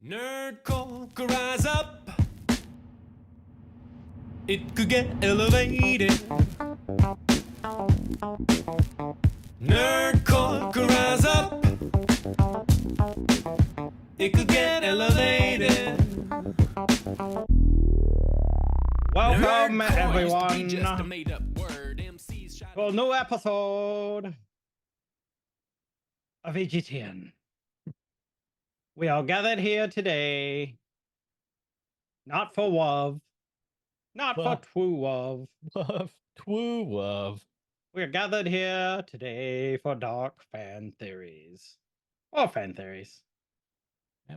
Nerd could rise up. It could get elevated. Nerd could rise up. It could get elevated. Welcome, Nerdcore everyone, used to be just a made-up word. MCs shot to a new episode of EGTN. We are gathered here today, not for love, not for true love. Twoo love. We are gathered here today for dark fan theories. Or fan theories.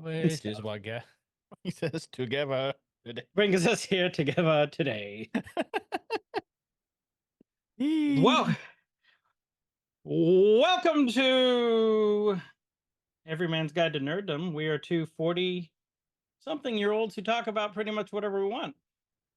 Which is what guy he says together today. Brings us here together today. Well, welcome to Every Man's Guide to Nerddom. We are two 40-something-year-olds who talk about pretty much whatever we want.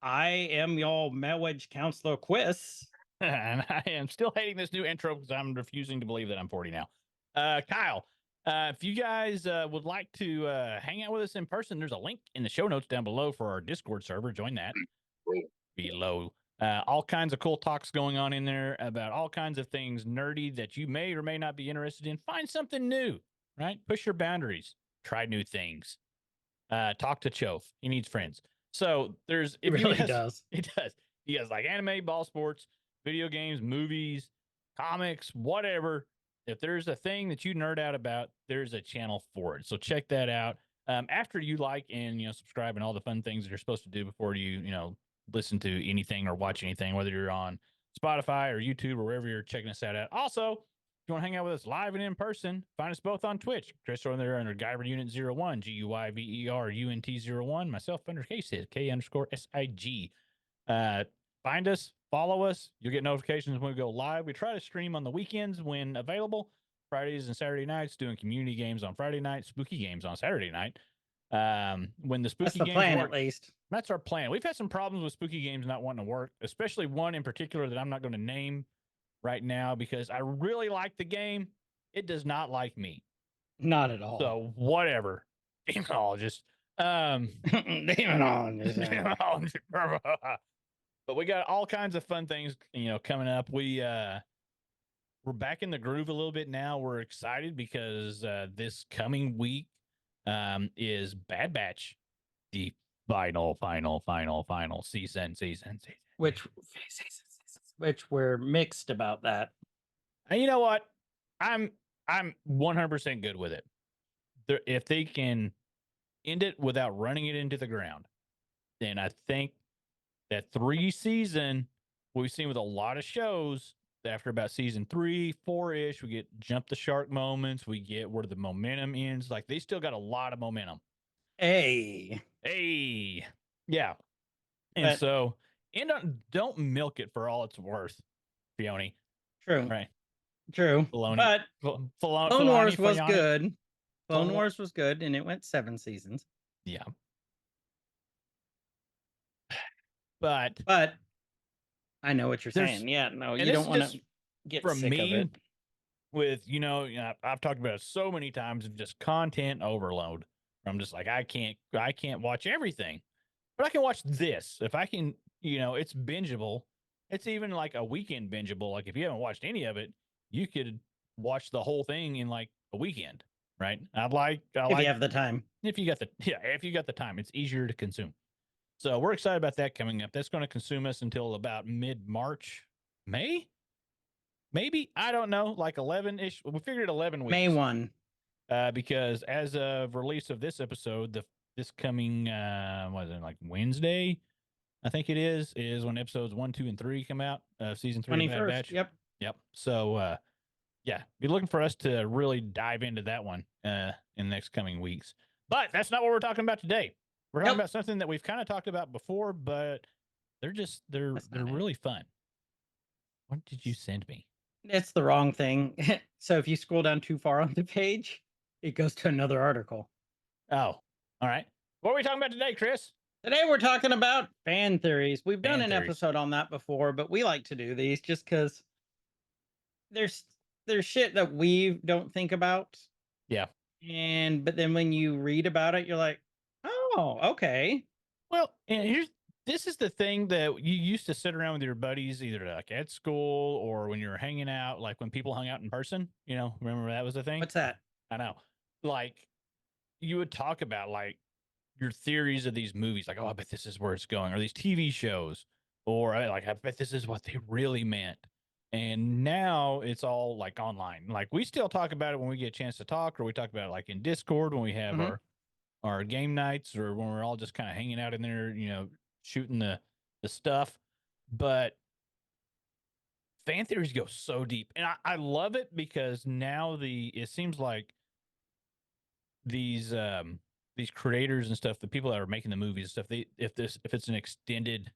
I am your marriage counselor, Quiz. And I am still hating this new intro because I'm refusing to believe that I'm 40 now. Kyle, if you guys would like to hang out with us in person, there's a link in the show notes down below for our Discord server. Join that. Below. All kinds of cool talks going on in there about all kinds of things nerdy that you may or may not be interested in. Find something new, right? Push your boundaries. Try new things. Talk to Chof. He needs friends. So there's... It really does. It does. He has like anime, ball sports, video games, movies, comics, whatever. If there's a thing that you nerd out about, there's a channel for it. So check that out. After you like and, subscribe and all the fun things that you're supposed to do before you, listen to anything or watch anything, whether you're on Spotify or YouTube or wherever you're checking us out at. Also, if you want to hang out with us live and in person, find us both on Twitch. Chris over there under Guyver Unit 01, GUIVERUNT01. Myself under KSIG, K_SIG. Find us, follow us. You'll get notifications when we go live. We try to stream on the weekends when available. Fridays and Saturday nights, doing community games on Friday night, spooky games on Saturday night. When the spooky That's the games plan, work, at least. that's our plan. We've had some problems with spooky games not wanting to work, especially one in particular that I'm not going to name right now because I really like the game. It does not like me. Not at all. So whatever. Demonologist. Demonologist. But we got all kinds of fun things, coming up. We're back in the groove a little bit now. We're excited because this coming week is Bad Batch, the final season. Which we're mixed about that. And you know what? I'm 100% good with it. If they can end it without running it into the ground, then I think that 3 season we've seen with a lot of shows. After about season 3, 4-ish, we get jump the shark moments. We get where the momentum ends. Like they still got a lot of momentum. Hey. Yeah. And so don't milk it for all it's worth, Fiona. True. Right. True. Filoni. But Clone Wars was good. Clone Wars was good, and it went 7 seasons. Yeah. But I know what you're saying. Yeah, no, you don't want to get from sick me, of it. with, I've talked about it so many times of just content overload. I'm just like, I can't watch everything, but I can watch this. If I can, it's bingeable. It's even like a weekend bingeable. Like if you haven't watched any of it, you could watch the whole thing in like a weekend, right? If you have the time. If you got the time, it's easier to consume. So we're excited about that coming up. That's going to consume us until about mid-March, May? Maybe, I don't know, like 11-ish. We figured 11 weeks. May 1. Because as of release of this episode, this coming, like Wednesday, I think it is when episodes 1, 2, and 3 come out. Season 3 of Bad Batch. Yep. So, be looking for us to really dive into that one in the next coming weeks. But that's not what we're talking about today. We're talking about something that we've kind of talked about before, but they're really fun. What did you send me? It's the wrong thing. So if you scroll down too far on the page, it goes to another article. Oh, all right. What are we talking about today, Chris? Today we're talking about fan theories. We've done an episode on that before, but we like to do these just because there's shit that we don't think about. Yeah. but then when you read about it, you're like, oh, okay. Well, and this is the thing that you used to sit around with your buddies, either like at school or when you were hanging out, like when people hung out in person, remember that was the thing? What's that? I know. Like you would talk about like your theories of these movies, like, oh, I bet this is where it's going, or these TV shows, or like, I bet this is what they really meant. And now it's all like online. Like we still talk about it when we get a chance to talk, or we talk about it like in Discord when we have Mhm. our game nights, or when we're all just kind of hanging out in there, shooting the stuff. But fan theories go so deep, and I love it because now it seems like these creators and stuff, the people that are making the movies and stuff, if it's an extended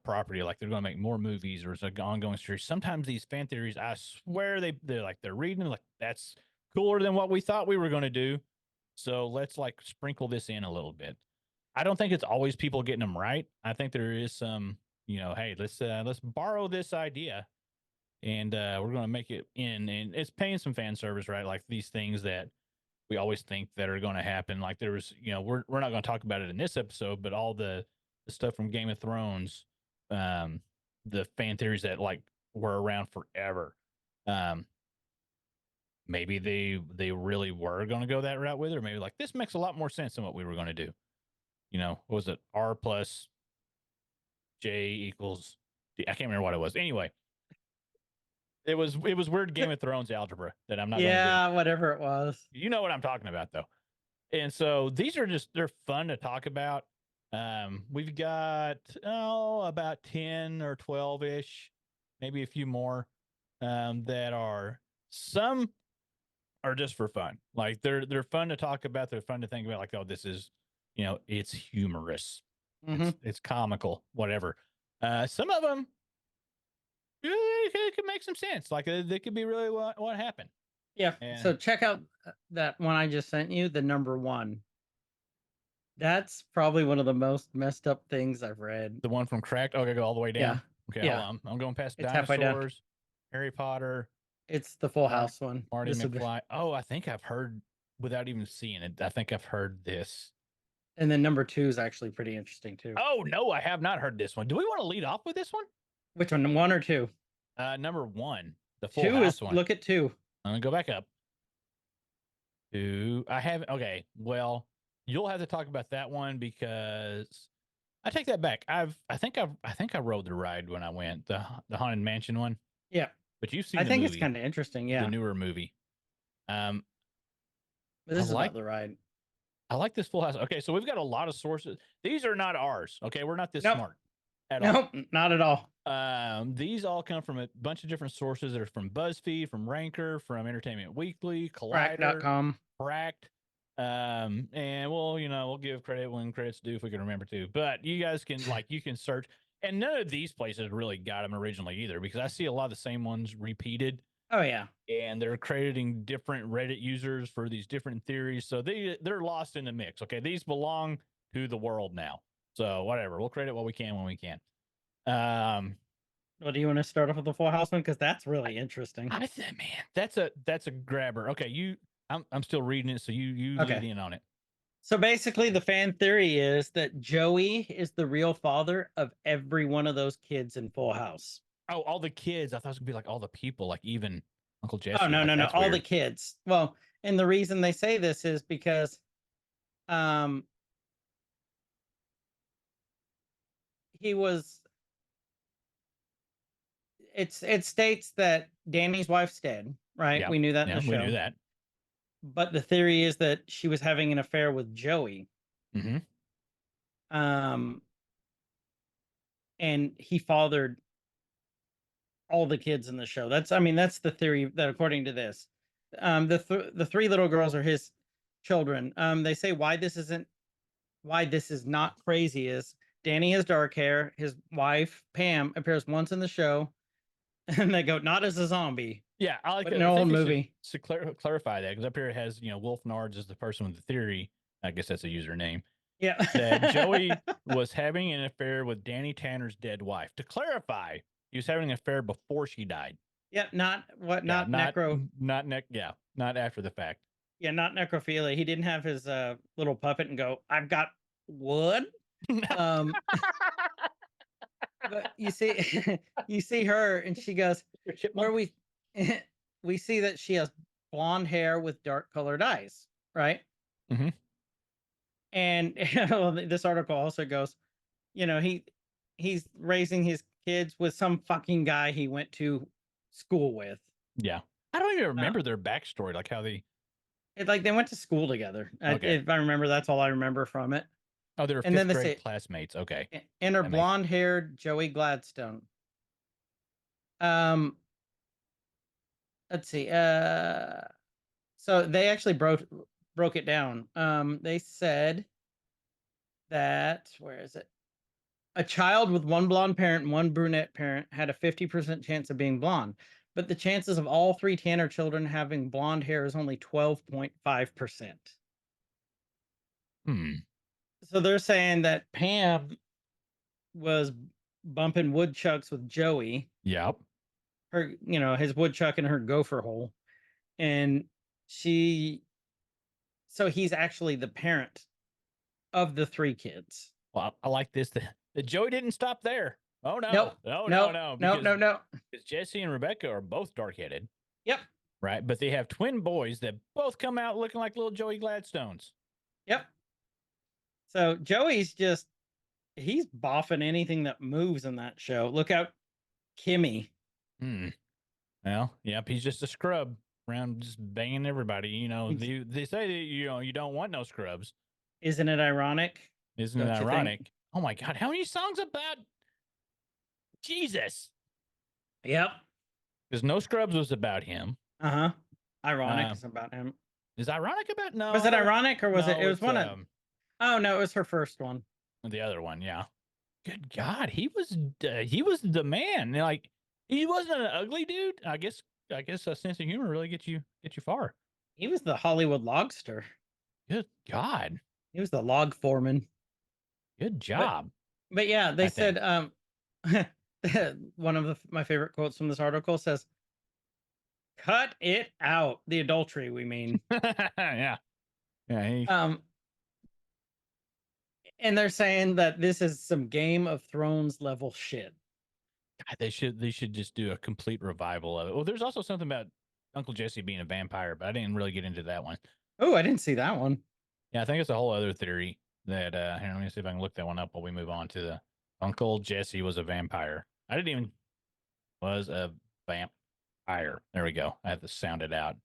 property, like they're going to make more movies or it's an ongoing series, sometimes these fan theories, I swear they're reading them like, that's cooler than what we thought we were going to do, so let's like sprinkle this in a little bit. I don't think it's always people getting them right. I think there is some, hey, let's borrow this idea and we're going to make it in, and it's paying some fan service, right? Like these things that we always think that are going to happen. Like there was, we're not going to talk about it in this episode, but all the stuff from Game of Thrones, the fan theories that like were around forever. Maybe they really were going to go that route with it, or maybe like this makes a lot more sense than what we were going to do. What was it? R plus J equals D. I can't remember what it was. Anyway, it was weird Game of Thrones algebra that I'm not going to do. Yeah, whatever it was. You know what I'm talking about, though. And so these are they're fun to talk about. We've got, about 10 or 12-ish, maybe a few more, that are, some are just for fun. Like they're fun to talk about. They're fun to think about, like, oh, this is, it's humorous. It's comical, whatever. Some of them, it could make some sense. Like they could be really what happened. Yeah. And So check out that one I just sent you, the number 1. That's probably one of the most messed up things I've read. the one from Cracked. Okay, go all the way down. Yeah. Okay, Yeah. hold on. I'm going past It's halfway down. dinosaurs, Harry Potter, It's the Full House one. Marty This is the- McFly. Oh, I think I've heard, without even seeing it, I think I've heard this. And then number 2 is actually pretty interesting too. Oh, no, I have not heard this one. Do we want to lead off with this one? Which one? 1 or 2? Number 1, the Full 2 House is one. look at 2. I'm going to go back up. 2. I haven't. Okay, well, you'll have to talk about that one because I take that back. I think I rode the ride when I went, the Haunted Mansion one. Yeah. But you've seen I the think movie, it's kind of interesting. Yeah. the newer movie. But this is like- about the ride. I like this Full House. Okay, so we've got a lot of sources. These are not ours. Okay, we're not this Nope. smart at all. Nope, not at all. These all come from a bunch of different sources. They're from BuzzFeed, from Ranker, from Entertainment Weekly, Collider, Crack.com. Cracked. And we'll give credit when credit's due if we can remember to. But you guys can you can search, and none of these places really got them originally either, because I see a lot of the same ones repeated. Oh yeah. And they're creating different Reddit users for these different theories. So they're lost in the mix. Okay. These belong to the world now. So whatever. We'll credit what we can when we can. Well, do you want to start off with the Full House one? Because that's really interesting. I said, man, that's a grabber. Okay. I'm still reading it. So you Okay. lead in on it. So basically the fan theory is that Joey is the real father of every one of those kids in Full House. Oh, all the kids. I thought it was gonna be like all the people, like even Uncle Jesse. Oh, no, like, no, no. that's All the weird. kids. Well, and the reason they say this is because he was it states that Danny's wife's dead, right? Yeah. We knew that in Yeah, the we show. knew that. But the theory is that she was having an affair with Joey. Mm-hmm. And he fathered all the kids in the show. That's the theory that according to this. The 3 little girls are his children. They say why this is not crazy is Danny has dark hair. His wife, Pam, appears once in the show. And they go, not as a zombie. Yeah, I like But that. in an I think old they movie. should clarify that, because up here it has, Wolf Nards is the person with the theory. I guess that's a username. Yeah. That Joey was having an affair with Danny Tanner's dead wife. To clarify, he was having an affair before she died. Yeah, not Yeah, necro. Not after the fact. Yeah, not necrophilia. He didn't have his little puppet and go, "I've got wood." Um, but you see, you see her, and she goes, "Where we we see that she has blonde hair with dark colored eyes, right?" Mhm. And well, this article also goes, he's raising his kids with some fucking guy he went to school with. Yeah. I don't even Uh, remember their backstory, like how they. like they went to school together. Okay. If I remember, that's all I remember from it. Oh, they were And then fifth they grade say, classmates. Okay. enter That makes. blonde-haired Joey Gladstone. Um, let's see. So they actually broke it down. They said that, where is it? A child with one blonde parent and one brunette parent had a 50% chance of being blonde, but the chances of all three Tanner children having blonde hair is only 12.5%. Hmm. So they're saying that Pam was bumping woodchucks with Joey, Yep. his woodchuck and her gopher hole. And she, so he's actually the parent of the three kids. Well, I like this. The Joey didn't stop there. Oh no. Nope. No, Nope. no, no. Nope. Because No, no. Jesse and Rebecca are both dark headed. Yep. Right. But they have twin boys that both come out looking like little Joey Gladstones. Yep. So Joey's just, he's boffing anything that moves in that show. Look out, Kimmy. Hmm. Well, yep. He's just a scrub around just banging everybody. They say that, you don't want no scrubs. Isn't it ironic? Isn't it Don't you think? ironic? Oh my God. How many songs about Jesus? Yep. Because No Scrubs was about him. Uh-huh. Ironic is about him. Is ironic about no? Was it ironic or was no, it? It was it's, one of. Oh no, it was her first one. the other one. Yeah. Good God, he was the man. Like he wasn't an ugly dude. I guess a sense of humor really gets you far. He was the Hollywood logster. Good God. He was the log foreman. Good job. But yeah, they said one of my favorite quotes from this article says, "Cut it out." The adultery, we mean. Yeah. Yeah. And they're saying that this is some Game of Thrones level shit. God, they should just do a complete revival of it. Well, there's also something about Uncle Jesse being a vampire, but I didn't really get into that one. Oh, I didn't see that one. Yeah, I think it's a whole other theory that here, let me see if I can look that one up while we move on to the Uncle Jesse was a vampire. I didn't even was a vampire. There we go. I have to sound it out.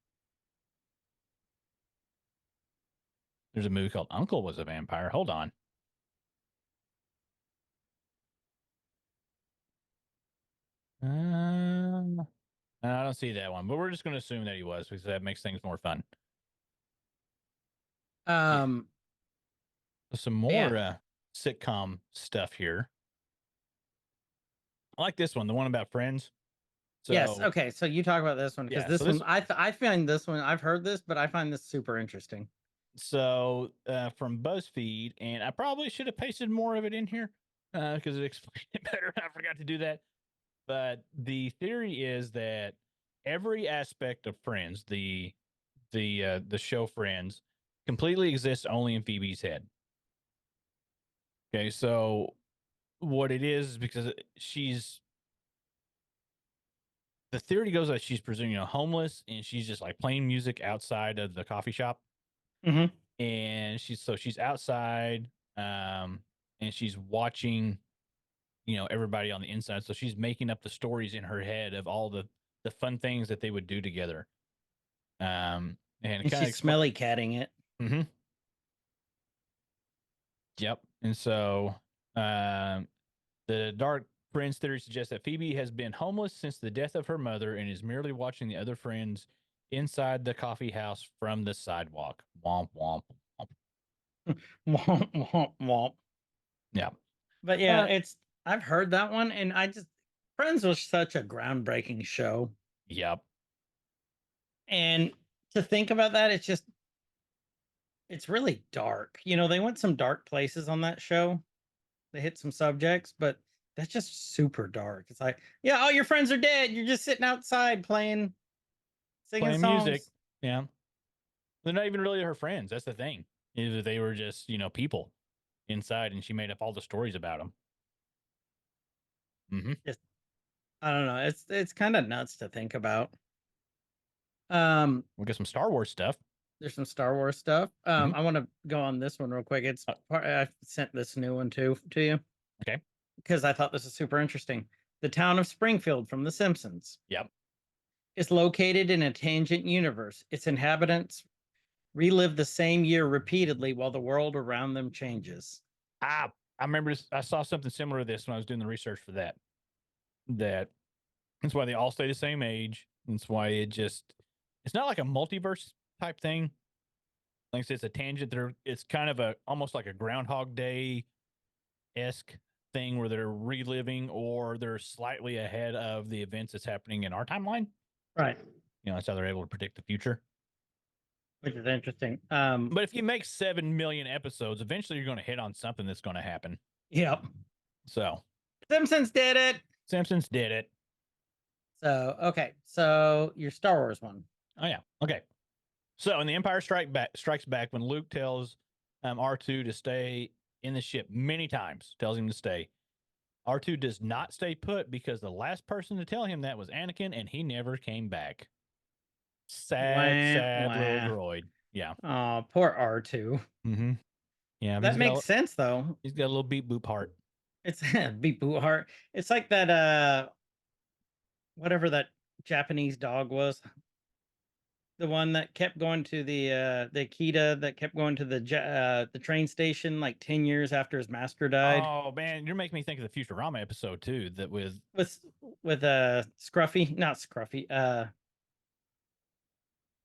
There's a movie called Uncle Was a Vampire. Hold on. I don't see that one, but we're just going to assume that he was because that makes things more fun. Some more sitcom stuff here. I like this one, the one about friends. So, yes. Okay. So you talk about this one because this one, I find this one, I've heard this, but I find this super interesting. So from BuzzFeed, and I probably should have pasted more of it in here because it explained it better. I forgot to do that. But the theory is that every aspect of Friends, the show Friends, completely exists only in Phoebe's head. Okay, so what it is because the theory goes that she's presuming homeless and she's just like playing music outside of the coffee shop. Mm-hmm. And she's outside and she's watching everybody on the inside, so she's making up the stories in her head of all the fun things that they would do together, and she's smelly catting it. Mm-hmm. Yep. And so the dark friends theory suggests that Phoebe has been homeless since the death of her mother and is merely watching the other friends inside the coffee house from the sidewalk. Womp womp womp. Womp womp womp. Yeah. But yeah, I've heard that one, and Friends was such a groundbreaking show. Yep. And to think about that, it's really dark. They went some dark places on that show. They hit some subjects, but that's just super dark. It's like, yeah, all your friends are dead. You're just sitting outside singing songs. Music. Yeah. They're not even really her friends. That's the thing. Is that they were just, people inside, and she made up all the stories about them. Mm-hmm. Just, I don't know. It's kind of nuts to think about. We got some Star Wars stuff. There's some Star Wars stuff. Mhm. I want to go on this one real quick. I sent this new one to you. Okay. Because I thought this was super interesting. The town of Springfield from The Simpsons. Yep. Is located in a tangent universe. Its inhabitants relive the same year repeatedly while the world around them changes. I remember I saw something similar to this when I was doing the research for that. That's why they all stay the same age. That's why it's not like a multiverse type thing. Like I said, it's a tangent. It's kind of almost like a Groundhog Day-esque thing where they're reliving or they're slightly ahead of the events that's happening in our timeline. Right. That's how they're able to predict the future. Which is interesting. But if you make 7 million episodes, eventually you're going to hit on something that's going to happen. Yep. So Simpsons did it. Simpsons did it. So, okay. So your Star Wars one. Oh, yeah. Okay. So in The Empire Strikes Back, when Luke tells R2 to stay in the ship many times, tells him to stay, R2 does not stay put because the last person to tell him that was Anakin, and he never came back. Sad little droid. Yeah. Oh, poor R2. Mm-hmm. Yeah. That makes sense, though. He's got a little beep boop heart. It's beep boop heart. It's like that, whatever that Japanese dog was. The one that kept going to the Akita that kept going to the train station like 10 years after his master died. Oh man, you're making me think of the Futurama episode too. That with Scruffy, not Scruffy.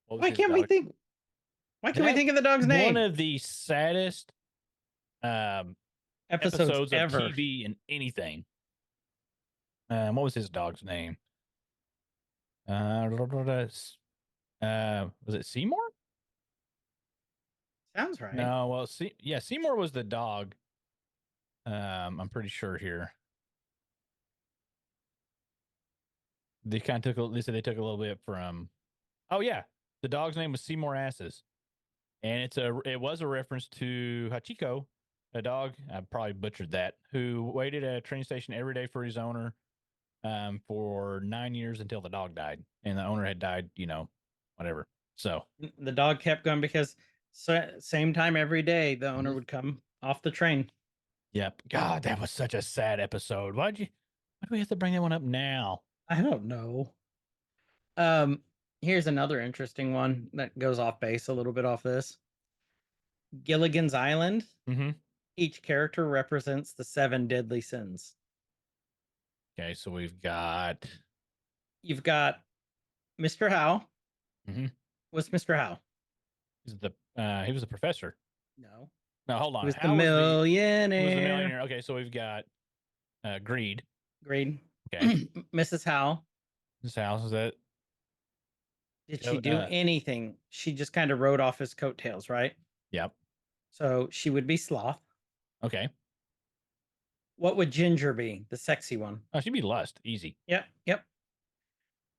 what was Why his can't we dog? think? Why can't we think of the dog's name? One of the saddest episodes of ever. TV and anything. What was his dog's name? Was it Seymour? Sounds right. No, well, Seymour was the dog. I'm pretty sure here. They kind of they said they took a little bit from. Oh yeah, the dog's name was Seymour Asses, and it was a reference to Hachiko, a dog. I probably butchered that. Who waited at a train station every day for his owner, for 9 years until the dog died, and the owner had died. Whatever. So the dog kept going because same time every day the owner would come off the train. Yep. God, that was such a sad episode. Why do we have to bring that one up now? I don't know. Here's another interesting one that goes off base a little bit off this. Gilligan's Island. Mm-hmm. Each character represents the 7 deadly sins. Okay, so you've got Mr. Howe. Mm-hmm. What's Mr. Howe? He was the professor. No, hold on. He was the millionaire. He was the millionaire. Okay, so we've got Greed. Greed. Okay. Mrs. Howe. His house is that? Did she do anything? She just kind of rode off his coattails, right? Yep. So she would be Sloth. Okay. What would Ginger be? The sexy one. Oh, she'd be Lust. Easy. Yep.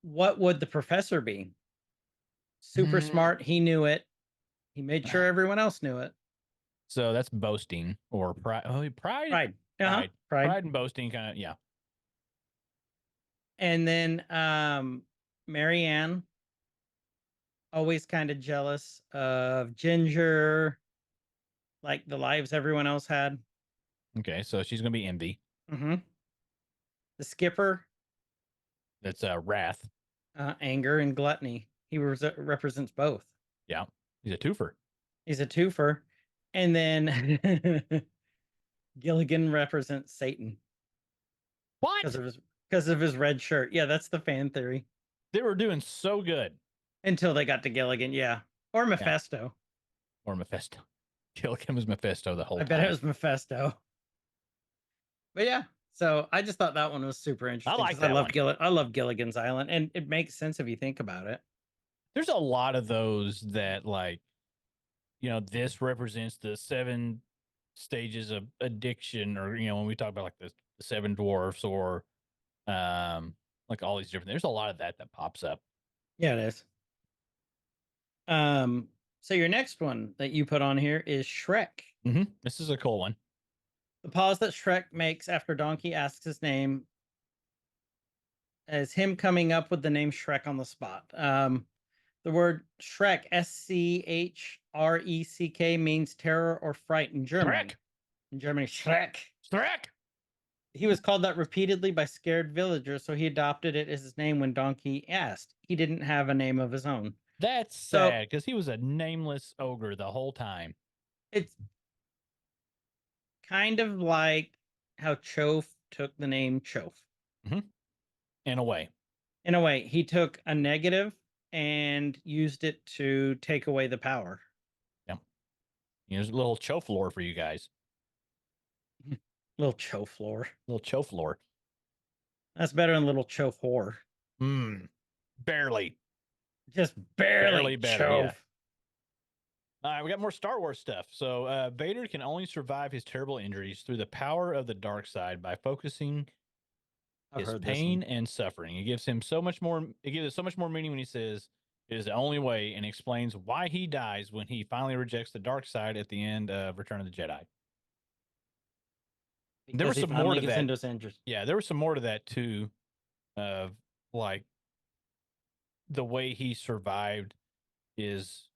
What would the professor be? Super smart. He knew it. He made sure everyone else knew it. So that's boasting or pride. Oh, pride. Pride. Pride and boasting, kind of. Yeah. And then Marianne, always kind of jealous of Ginger, like the lives everyone else had. Okay, so she's gonna be envy. Mm-hmm. The skipper. That's wrath. Anger and gluttony. He represents both. Yeah, he's a twofer. And then Gilligan represents Satan. What? Because of his red shirt. Yeah, that's the fan theory. They were doing so good until they got to Gilligan. Yeah, or Mephesto. Yeah. Or Mephesto. Gilligan was Mephesto the whole time. I bet it was Mephesto. But yeah, so I just thought that one was super interesting. I like that one. I love Gilligan's Island, and it makes sense if you think about it. There's a lot of those that, like, this represents the 7 stages of addiction, or when we talk about like the 7 dwarfs, or like all these different. There's a lot of that pops up. Yeah, it is. So your next one that you put on here is Shrek. This is a cool one. The pause that Shrek makes after Donkey asks his name as him coming up with the name Shrek on the spot. The word Shrek, Schreck, means terror or fright in German. Shrek. In Germany, Shrek. Shrek. He was called that repeatedly by scared villagers, so he adopted it as his name when Donkey asked. He didn't have a name of his own. That's So- sad because he was a nameless ogre the whole time. It's kind of like how Chof took the name Chof. In a way. In a way, he took a negative and used it to take away the power. There's a little chof lore for you guys. Little Chof lore. Little chof lore. That's better than little Chof whore. Barely. Just barely better, Chof. yeah. All right, we got more Star Wars stuff. So Vader can only survive his terrible injuries through the power of the dark side by focusing I've his heard this pain one. and suffering. It gives him so much more. It gives it so much more meaning when he says it is the only way, and explains why he dies when he finally rejects the dark side at the end of Return of the Jedi. There was Because he some more finally to gets that. into his injuries. Yeah, there was some more to that too, of like the way he survived is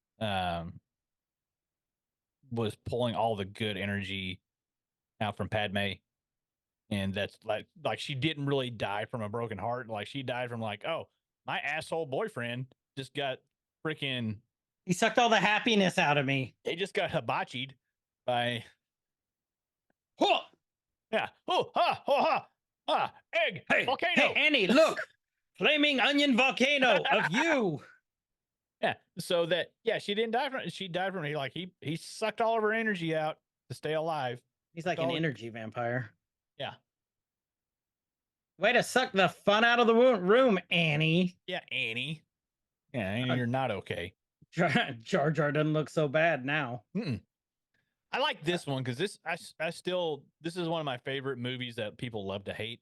was pulling all the good energy out from Padme. And that's like she didn't really die from a broken heart. Like she died from like, oh, my asshole boyfriend just got freaking. He sucked all the happiness out of me. He just got hibachied by. Huh! Yeah. Oh, ha, oh, ha, ah, egg, Hey, volcano. hey, Annie, look! Flaming onion volcano of you. Yeah. So that, yeah, she didn't die from it. She died from it. Like he sucked all of her energy out to stay alive. He's like an energy vampire. Yeah. Way to suck the fun out of the room, Annie. Yeah, Annie. Yeah, Annie, you're not okay. Jar Jar doesn't look so bad now. I like this one because this is one of my favorite movies that people love to hate.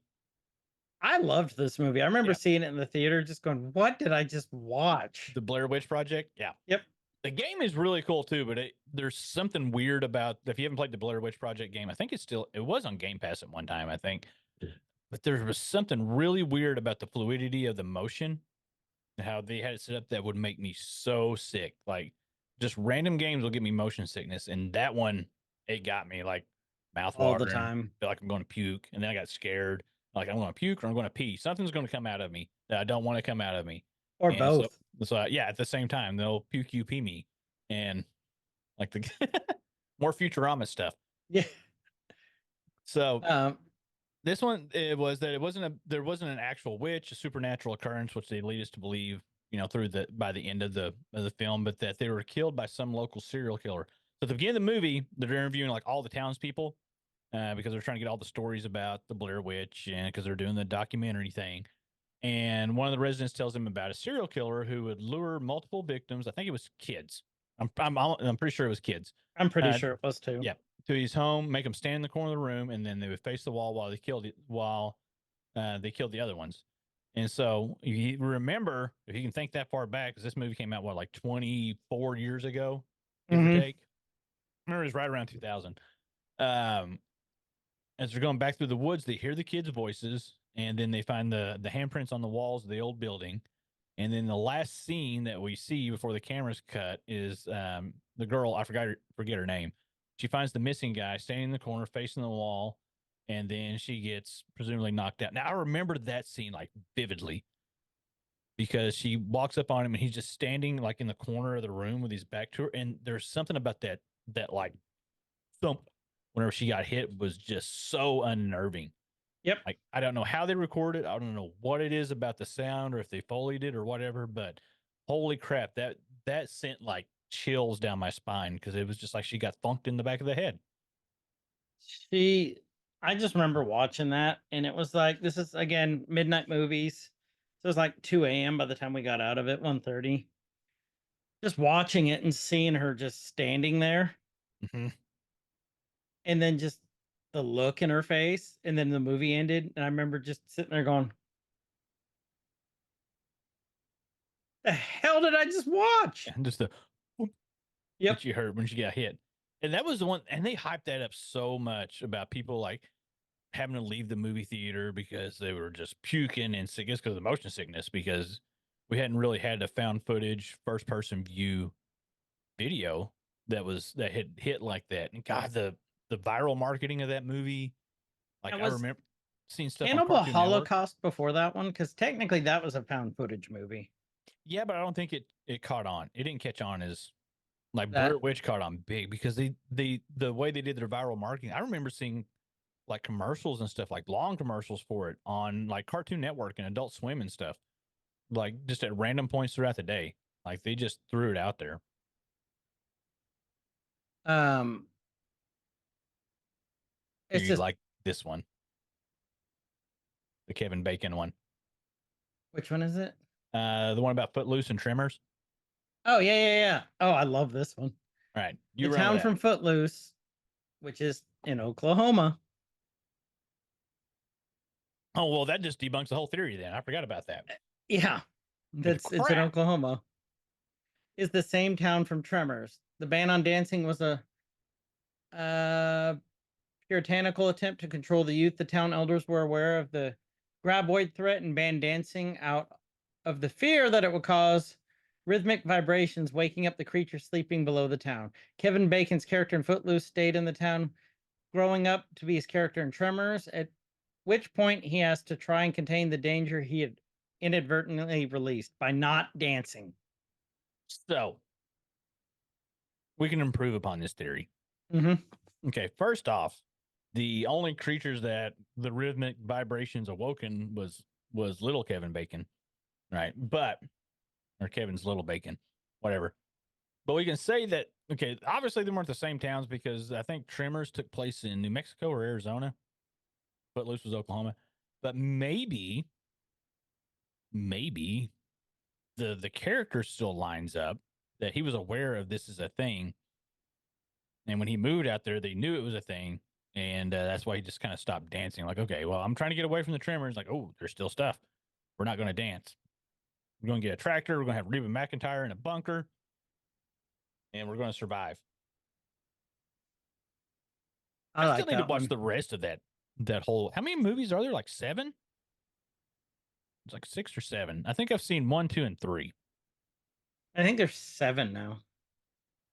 I loved this movie. I remember seeing it in the theater, just going, "What did I just watch?" The Blair Witch Project. Yeah. Yep. The game is really cool too, but there's something weird about, if you haven't played the Blair Witch Project game, I think it was on Game Pass at one time, I think. But there was something really weird about the fluidity of the motion, how they had it set up that would make me so sick. Like just random games will give me motion sickness, and that one, it got me like mouth All the watering, time. feel like I'm going to puke, and then I got scared, like I'm going to puke or I'm going to pee. Something's going to come out of me that I don't want to come out of me, Or and both. So yeah, at the same time, they'll puke you, pee me, and like the more Futurama stuff. Yeah. So this one, there wasn't an actual witch, a supernatural occurrence, which they lead us to believe, by the end of the film, but that they were killed by some local serial killer. So at the beginning of the movie, they're interviewing like all the townspeople because they're trying to get all the stories about the Blair Witch, and because they're doing the documentary thing. And one of the residents tells him about a serial killer who would lure multiple victims. I think it was kids. I'm pretty sure it was kids. I'm pretty sure it was too. Yeah, to his home, make them stand in the corner of the room, and then they would face the wall while they killed the other ones. And so you remember, if you can think that far back, because this movie came out like 24 years ago, give or take. I remember it was right around 2000. As they're going back through the woods, they hear the kids' voices, and then they find the handprints on the walls of the old building. And then the last scene that we see before the camera's cut is the girl, I forget her name. She finds the missing guy standing in the corner facing the wall, and then she gets presumably knocked out. Now, I remember that scene like vividly because she walks up on him and he's just standing like in the corner of the room with his back to her. And there's something about that like thump whenever she got hit was just so unnerving. Yep. Like, I don't know how they recorded. I don't know what it is about the sound or if they Foleyed it or whatever, but holy crap, that sent like chills down my spine because it was just like she got thunked in the back of the head. I just remember watching that, and it was like, this is again midnight movies. So it was like 2 a.m. by the time we got out of it, 1:30. Just watching it and seeing her just standing there. And then just the look in her face, and then the movie ended, and I remember just sitting there going, the hell did I just watch? And just the Yep. that you heard when she got hit. And that was the one, and they hyped that up so much about people like having to leave the movie theater because they were just puking and sick because of the motion sickness, because we hadn't really had a found footage first person view video that had hit like that. And God, the viral marketing of that movie, like That I was remember seeing stuff on Cannibal Cartoon Network. Holocaust before that one, because technically that was a found footage movie. Yeah, but I don't think it caught on. It didn't catch on as like That- Blair Witch caught on big because the way they did their viral marketing. I remember seeing like commercials and stuff, like long commercials for it on like Cartoon Network and Adult Swim and stuff, like just at random points throughout the day. Like they just threw it out there. It's You just like this one, the Kevin Bacon one, which one is it? the one about Footloose and Tremors. Oh yeah. Oh, I love this one. All right, The town from Footloose, which is in Oklahoma. Oh well, that just debunks the whole theory. Then I forgot about that. Yeah, it's in crap. Oklahoma. Is the same town from Tremors. The ban on dancing was a puritanical attempt to control the youth. The town elders were aware of the graboid threat and banned dancing out of the fear that it would cause rhythmic vibrations, waking up the creatures sleeping below the town. Kevin Bacon's character in Footloose stayed in the town, growing up to be his character in Tremors, at which point he has to try and contain the danger he had inadvertently released by not dancing. So we can improve upon this theory. Mm-hmm. Okay, first off, the only creatures that the rhythmic vibrations awoken was little Kevin Bacon, right? But or Kevin's little Bacon, whatever. But we can say that okay, obviously they weren't the same towns because I think Tremors took place in New Mexico or Arizona. Footloose was Oklahoma. But maybe the character still lines up, that he was aware of this as a thing. And when he moved out there, they knew it was a thing. And that's why he just kind of stopped dancing. Like, okay, well, I'm trying to get away from the Tremors. Like, oh, there's still stuff. We're not going to dance. We're going to get a tractor. We're going to have Reba McEntire in a bunker. And we're going to survive. I still need to watch the rest of that whole. How many movies are there? Like 7? It's like 6 or 7. I think I've seen 1, 2, and 3. I think there's 7 now.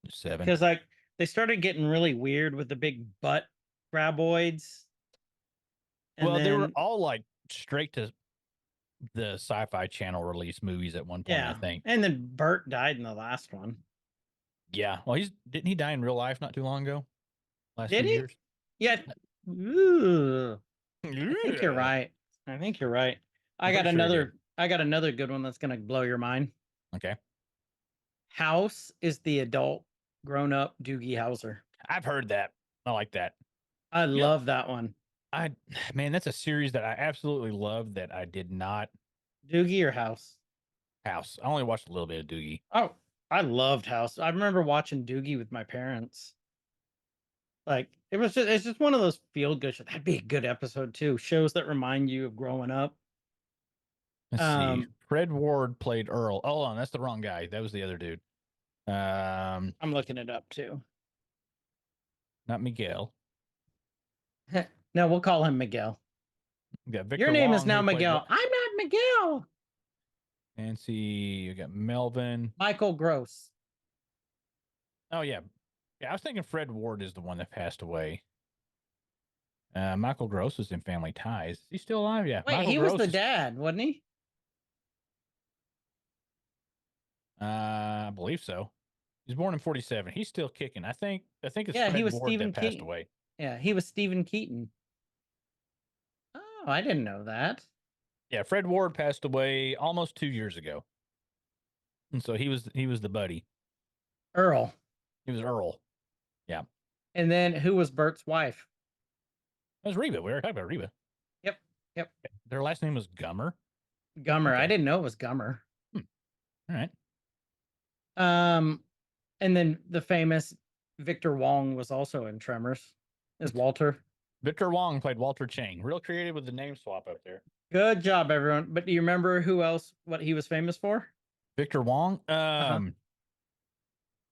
7. Because like they started getting really weird with the big butt graboids. And well, they were all like straight to the Sci-Fi Channel release movies at one point, I think. And then Bert died in the last one. Yeah. Well, didn't he die in real life not too long ago? Last Did few he? years? Yeah. Ooh. I think you're right. I got another good one that's gonna blow your mind. Okay. House is the adult grown-up Doogie Howser. I've heard that. I like that. I love that one. Man, that's a series that I absolutely love that I did not. Doogie or House? House. I only watched a little bit of Doogie. Oh, I loved House. I remember watching Doogie with my parents. Like it's just one of those feel good shows. That'd be a good episode too. Shows that remind you of growing up. Let's see. Fred Ward played Earl. Oh, hold on, that's the wrong guy. That was the other dude. I'm looking it up too. Not Miguel. No, we'll call him Miguel. Your name is now Miguel. I'm not Miguel. Nancy, you got Melvin. Michael Gross. Oh yeah. Yeah, I was thinking Fred Ward is the one that passed away. Michael Gross was in Family Ties. Is he still alive? Yeah. Wait, he was the dad, wasn't he? I believe so. He's born in 1947. He's still kicking. I think it's Fred he was Ward Stephen that passed away. Yeah, he was Stephen Keaton. Oh, I didn't know that. Yeah, Fred Ward passed away almost 2 years ago. And so he was the buddy. Earl. He was Earl. Yeah. And then who was Bert's wife? That was Reba. We were talking about Reba. Yep. Their last name was Gummer. Gummer. Okay. I didn't know it was Gummer. All right. And then the famous Victor Wong was also in Tremors as Walter. Victor Wong played Walter Chang. Real creative with the name swap up there. Good job, everyone. But do you remember what he was famous for? Victor Wong?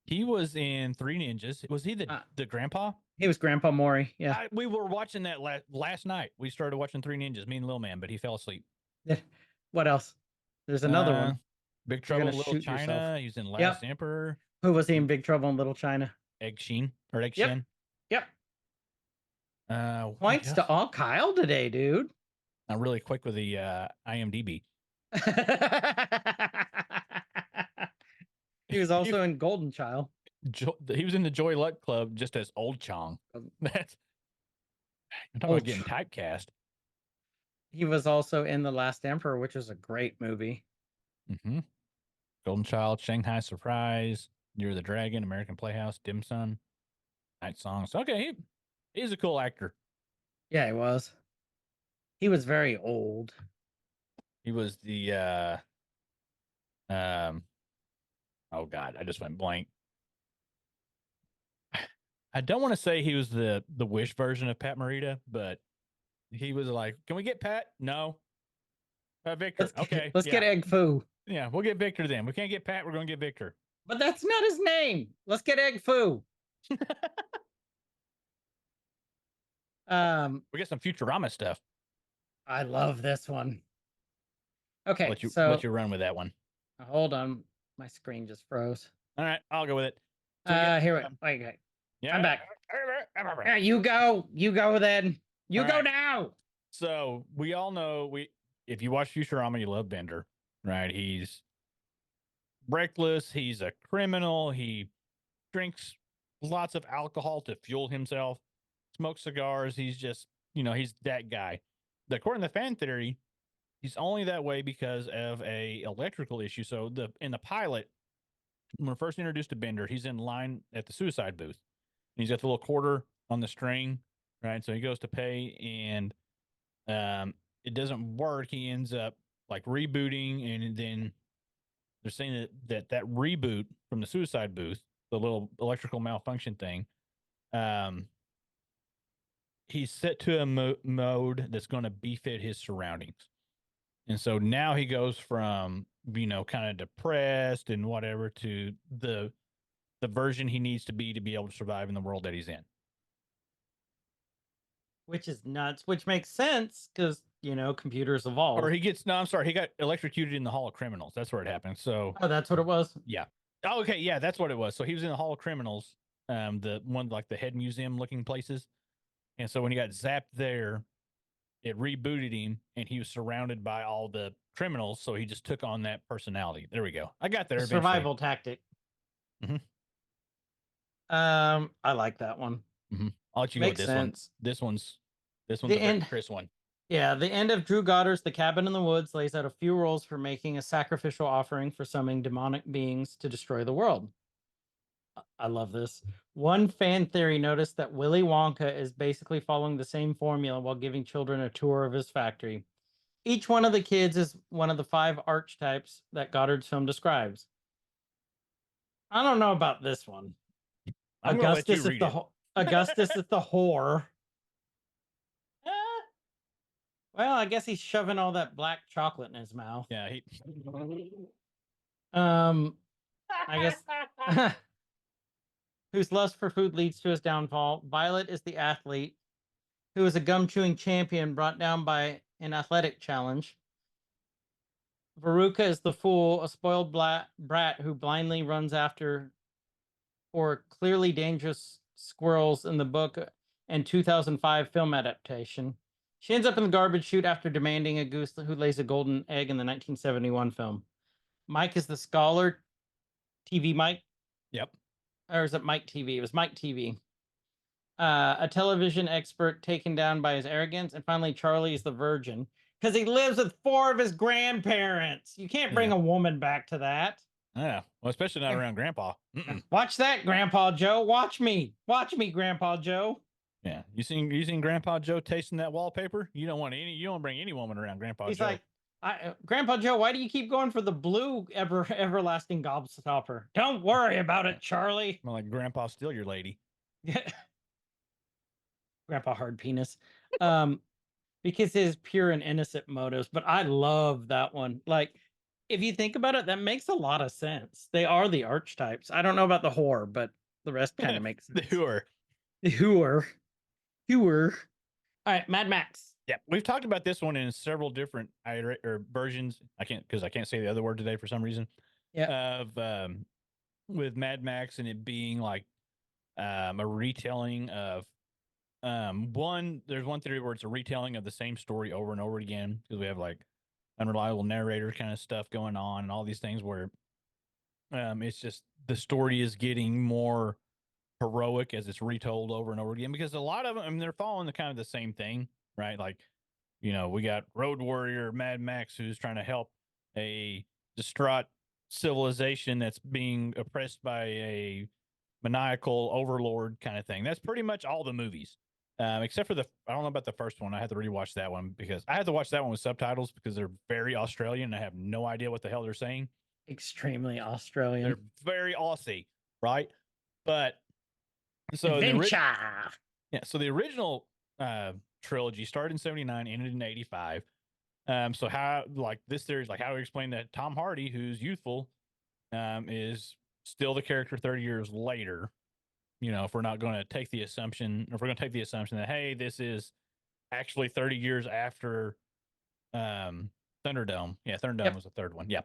He was in Three Ninjas. Was he the grandpa? He was Grandpa Maury. Yeah. We were watching that last night. We started watching Three Ninjas, me and Little Man, but he fell asleep. What else? There's another one. Big You're Trouble gonna in Little shoot China. yourself. He's in Last Yep. Emperor. Who was he in Big Trouble in Little China? Egg Sheen or Egg Yep. Shen. Yep. What Points to else? all Kyle today, dude. I'm really quick with the IMDb. He was also in Golden Child. He was in the Joy Luck Club just as Old Chong. That's I'm talking about getting typecast. He was also in The Last Emperor, which is a great movie. Mm-hmm. Golden Child, Shanghai Surprise, You're the Dragon, American Playhouse, Dim Sum, Night Songs. Okay, he's a cool actor. Yeah, he was. He was very old. He was the oh God, I just went blank. I don't want to say he was the Wish version of Pat Morita, but he was like, "Can we get Pat? No. Victor. Let's get Egg Foo. Yeah, we'll get Victor then. We can't get Pat. We're going to get Victor. But that's not his name. Let's get Egg Foo. We get some Futurama stuff. I love this one. Okay, let you run with that one. Hold on, my screen just froze. All right, I'll go with it. So here, wait. Yeah, I'm back. Yeah, you go then. You go now. So we all know if you watch Futurama, you love Bender, right? He's reckless. He's a criminal. He drinks lots of alcohol to fuel himself. Smokes cigars. He's just, he's that guy. But according to fan theory, he's only that way because of a electrical issue. So in the pilot, when we're first introduced to Bender, he's in line at the suicide booth. He's got the little quarter on the string, right? So he goes to pay, and it doesn't work. He ends up like rebooting, and then they're saying that reboot from the suicide booth, the little electrical malfunction thing, he's set to a mode that's going to befit his surroundings. And so now he goes from, kind of depressed and whatever to the version he needs to be able to survive in the world that he's in. Which is nuts, which makes sense because, computers evolve. Or he got electrocuted in the Hall of Criminals. That's where it happened. So that's what it was? Yeah. Oh, okay. Yeah, that's what it was. So he was in the Hall of Criminals, the one like the head museum looking places. And so when he got zapped there, it rebooted him, and he was surrounded by all the criminals. So he just took on that personality. There we go. I got there. Survival tactic. Mm-hmm. I like that one. Mm-hmm. I'll let you go with this sense. one. This one's the Chris one. Yeah, the end of Drew Goddard's The Cabin in the Woods lays out a few rules for making a sacrificial offering for summoning demonic beings to destroy the world. I love this. One fan theory noticed that Willy Wonka is basically following the same formula while giving children a tour of his factory. Each one of the kids is one of the 5 archetypes that Goddard's film describes. I don't know about this one. Augustus is the whore. Well, I guess he's shoving all that black chocolate in his mouth. Yeah, I guess whose lust for food leads to his downfall. Violet is the athlete, who is a gum-chewing champion brought down by an athletic challenge. Veruca is the fool, a spoiled brat who blindly runs after or clearly dangerous squirrels in the book and 2005 film adaptation. She ends up in the garbage chute after demanding a goose who lays a golden egg in the 1971 film. Mike is the scholar, TV Mike. Yep. Or is it Mike TV? It was Mike TV. A television expert taken down by his arrogance. And finally, Charlie is the virgin because he lives with 4 of his grandparents. You can't bring a woman back to that. Yeah, well, especially not around Grandpa. Watch that, Grandpa Joe. Watch me, Grandpa Joe. Yeah, you seen Grandpa Joe tasting that wallpaper? You don't bring any woman around Grandpa Joe. He's like, Grandpa Joe, why do you keep going for the blue everlasting gobstopper? Don't worry about it, Charlie. I'm like, Grandpa, steal your lady. Grandpa hard penis. Because his pure and innocent motives. But I love that one. Like, if you think about it, that makes a lot of sense. They are the archetypes. I don't know about the whore, but the rest kind of makes The sense. Whoer. The whoer. Whoer. All right, Mad Max. Yeah, we've talked about this one in several different versions. I can't say the other word today for some reason. Yeah. Of with Mad Max and it being like a retelling of there's one theory where it's a retelling of the same story over and over again because we have like unreliable narrator kind of stuff going on and all these things where it's just the story is getting more heroic as it's retold over and over again because a lot of them, I mean, they're following the kind of the same thing, right? Like, we got Road Warrior Mad Max who's trying to help a distraught civilization that's being oppressed by a maniacal overlord kind of thing. That's pretty much all the movies. Except for I don't know about the first one. I had to rewatch that one because I had to watch that one with subtitles because they're very Australian and I have no idea what the hell they're saying. Extremely Australian. They're very Aussie, right? But so Adventure. so the original trilogy started in 79, ended in 85. So how like this series, like how do we explain that Tom Hardy, who's youthful, is still the character 30 years later? If we're not going to take the assumption, if we're going to take the assumption that hey, this is actually 30 years after Thunderdome. Yeah, Thunderdome was the third one. Yeah.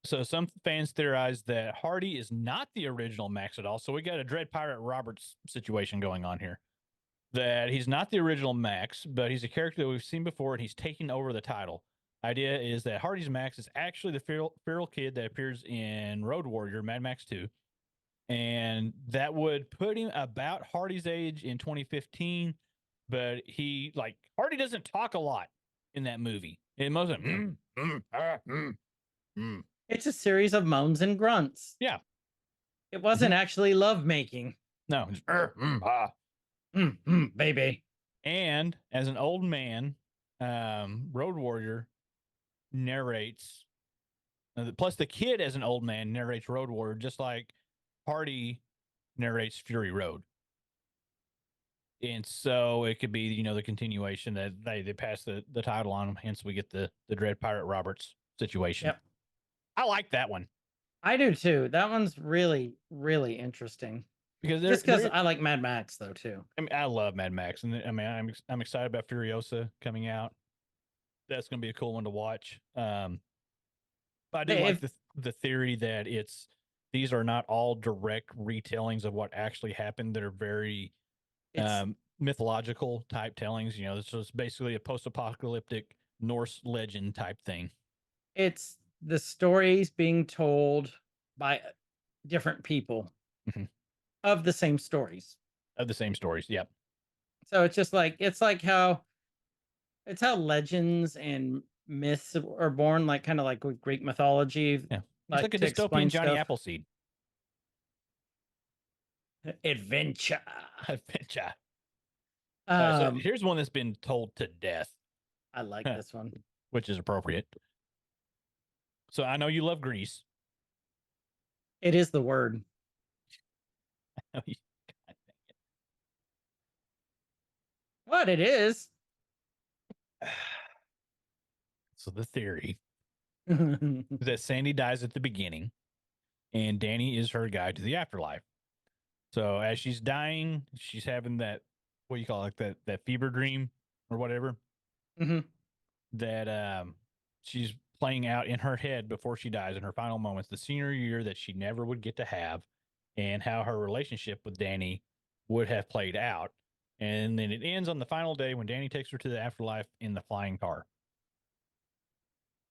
So some fans theorize that Hardy is not the original Max at all. So we got a Dread Pirate Roberts situation going on here. That he's not the original Max, but he's a character that we've seen before, and he's taking over the title. Idea is that Hardy's Max is actually the feral kid that appears in Road Warrior, Mad Max 2. And that would put him about Hardy's age in 2015. But Hardy doesn't talk a lot in that movie. In most of It's a series of moans and grunts. Yeah. It wasn't actually lovemaking. No. Baby. And as an old man, Road Warrior narrates. Plus, the kid as an old man narrates Road Warrior, just like Hardy narrates Fury Road. And so it could be, the continuation that they pass the title on him. Hence, we get the Dread Pirate Roberts situation. Yep. I like that one. I do too. That one's really, really interesting. Just because I like Mad Max though too. I mean, I love Mad Max, and I mean, I'm excited about Furiosa coming out. That's going to be a cool one to watch. But I do like the theory that these are not all direct retellings of what actually happened. That are very mythological type tellings. This is basically a post-apocalyptic Norse legend type thing. It's the stories being told by different people of the same stories. Yep. So it's like how legends and myths are born, like kind of like with Greek mythology. Yeah. It's like a dystopian Johnny Appleseed. Adventure. So here's one that's been told to death. I like this one. Which is appropriate. So I know you love Grease. It is the word. What it is. So the theory is that Sandy dies at the beginning and Danny is her guide to the afterlife. So as she's dying, she's having that, what do you call it, that fever dream or whatever. That she's playing out in her head before she dies in her final moments, the senior year that she never would get to have, and how her relationship with Danny would have played out. And then it ends on the final day when Danny takes her to the afterlife in the flying car.